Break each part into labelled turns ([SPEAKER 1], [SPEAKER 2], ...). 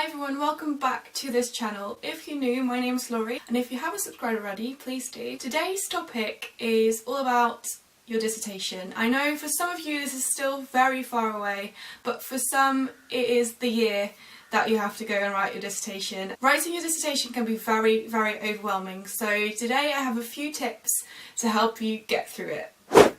[SPEAKER 1] Hi everyone, welcome back to this channel. If you're new, my name's Laurie, and if you haven't subscribed already, please do. Today's topic is all about your dissertation. I know for some of you this is still very far away, but for some it is the year that you have to go and write your dissertation. Writing your dissertation can be very overwhelming, so today I have a few tips to help you get through it.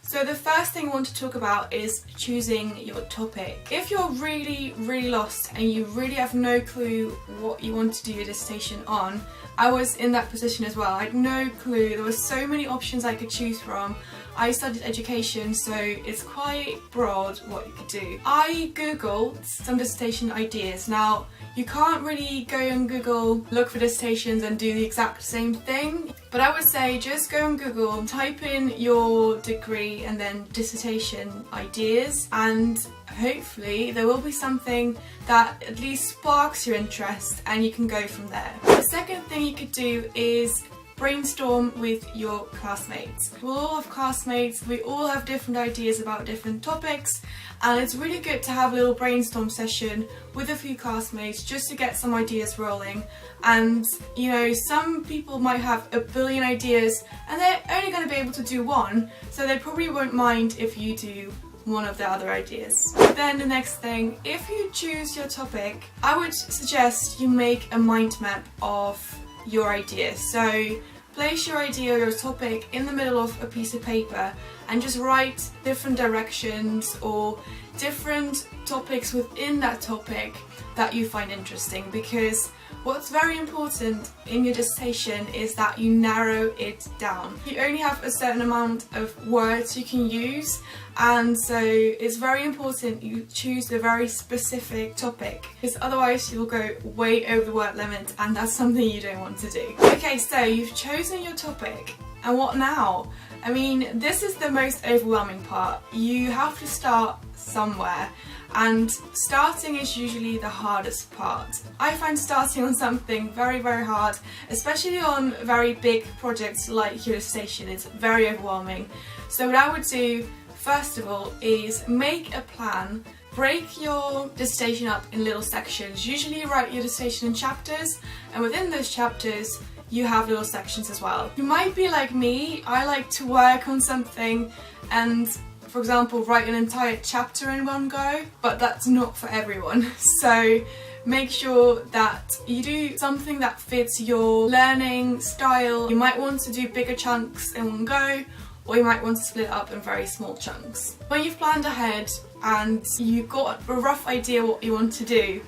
[SPEAKER 1] So the first thing I want to talk about is choosing your topic. If you're really lost and you really have no clue what you want to do your dissertation on, I was in that position as well. I had no clue. There were so many options I could choose from. I studied education, so it's quite broad what you could do. I googled some dissertation ideas. Now, you can't really go on Google, look for dissertations and do the exact same thing, but I would say just go on Google, type in your degree and then dissertation ideas, and hopefully there will be something that at least sparks your interest and you can go from there. The second thing you could do is brainstorm with your classmates. We all have classmates, we all have different ideas about different topics, and it's really good to have a little brainstorm session with a few classmates just to get some ideas rolling. And you know, some people might have a billion ideas and they're only going to be able to do one, so they probably won't mind if you do one of the other ideas. Then the next thing, if you choose your topic, I would suggest you make a mind map of your idea. So place your idea or your topic in the middle of a piece of paper and just write different directions or different topics within that topic that you find interesting, because what's very important in your dissertation is that you narrow it down. You only have a certain amount of words you can use, and so it's very important you choose a very specific topic, because otherwise you'll go way over the word limit and that's something you don't want to do. Okay, so you've chosen your topic, and what now? I mean, this is the most overwhelming part. You have to start somewhere, and starting is usually the hardest part. I find starting on something very hard, especially on very big projects like your dissertation. It's very overwhelming. So what I would do first of all is make a plan. Break your dissertation up in little sections. Usually you write your dissertation in chapters, and within those chapters you have little sections as well. You might be like me. I like to work on something and, for example, write an entire chapter in one go, but that's not for everyone. So make sure that you do something that fits your learning style. You might want to do bigger chunks in one go, or you might want to split it up in very small chunks. When you've planned ahead and you've got a rough idea what you want to do,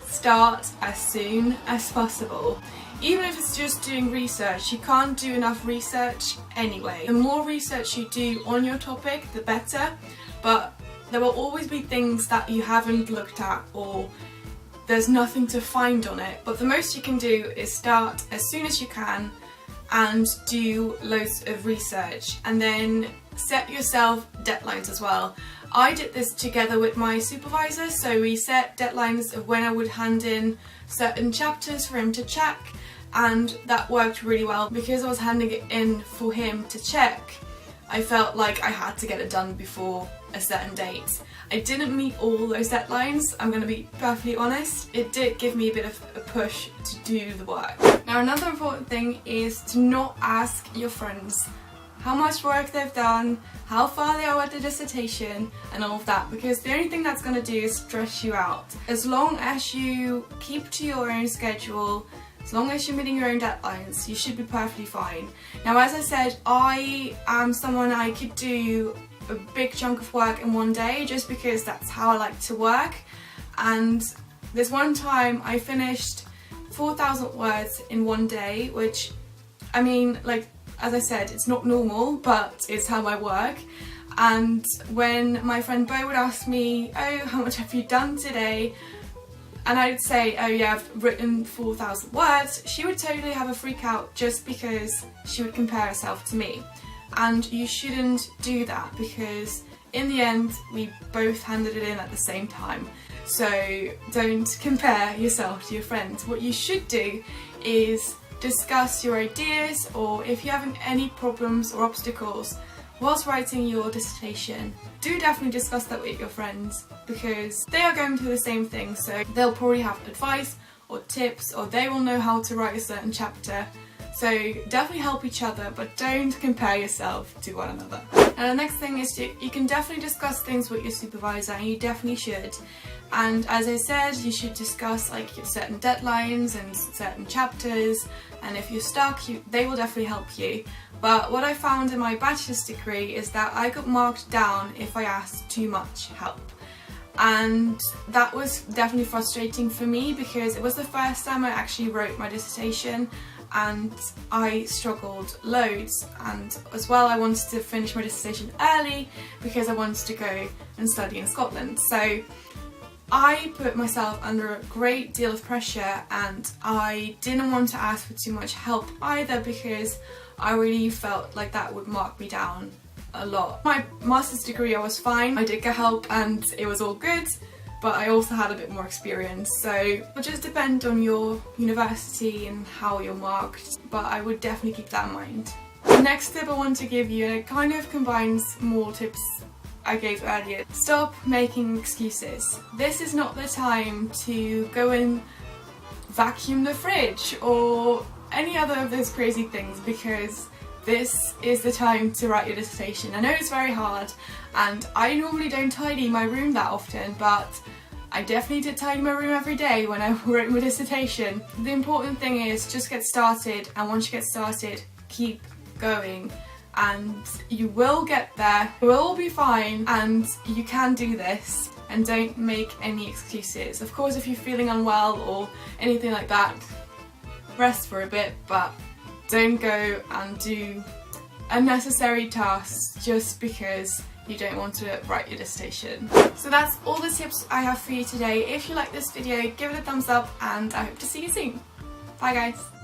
[SPEAKER 1] start as soon as possible. Even if it's just doing research, you can't do enough research anyway. The more research you do on your topic, the better, but there will always be things that you haven't looked at or there's nothing to find on it. But the most you can do is start as soon as you can and do loads of research, and then set yourself deadlines as well. I did this together with my supervisor, so we set deadlines of when I would hand in certain chapters for him to check, and that worked really well. Because I was handing it in for him to check, I felt like I had to get it done before a certain date. I didn't meet all those deadlines, I'm going to be perfectly honest. It did give me a bit of a push to do the work. Now, another important thing is to not ask your friends how much work they've done, how far they are with the dissertation and all of that, because the only thing that's going to do is stress you out. As long as you keep to your own schedule, as long as you're meeting your own deadlines, you should be perfectly fine. Now, as I said, I am someone I could do a big chunk of work in one day just because that's how I like to work, and this one time I finished 4,000 words in one day, which, I mean, like, as I said, it's not normal, but it's how I work. And when my friend Bo would ask me, oh, how much have you done today? And I'd say, oh yeah, I've written 4,000 words, she would totally have a freak out just because she would compare herself to me. And you shouldn't do that, because in the end we both handed it in at the same time. So don't compare yourself to your friends. What you should do is discuss your ideas, or if you're having any problems or obstacles whilst writing your dissertation, do definitely discuss that with your friends, because they are going through the same thing, so they'll probably have advice or tips, or they will know how to write a certain chapter. So definitely help each other, but don't compare yourself to one another. And the next thing is you can definitely discuss things with your supervisor, and you definitely should. And as I said, you should discuss like certain deadlines and certain chapters, and if you're stuck, they will definitely help you. But what I found in my bachelor's degree is that I got marked down if I asked too much help. And that was definitely frustrating for me because it was the first time I actually wrote my dissertation, and I struggled loads. And as well, I wanted to finish my dissertation early because I wanted to go and study in Scotland. So I put myself under a great deal of pressure, and I didn't want to ask for too much help either because I really felt like that would mark me down a lot. My master's degree, I was fine. I did get help and it was all good, but I also had a bit more experience, so it would just depend on your university and how you're marked, but I would definitely keep that in mind. The next tip I want to give you, and it kind of combines more tips I gave earlier: stop making excuses. This is not the time to go and vacuum the fridge or any other of those crazy things, because this is the time to write your dissertation. I know it's very hard, and I normally don't tidy my room that often, but I definitely did tidy my room every day when I wrote my dissertation. The important thing is just get started, and once you get started, keep going, and you will get there. It will all be fine, and you can do this, and don't make any excuses. Of course, if you're feeling unwell or anything like that, rest for a bit, but don't go and do unnecessary tasks just because you don't want to write your dissertation. So that's all the tips I have for you today. If you like this video, give it a thumbs up, and I hope to see you soon. Bye guys!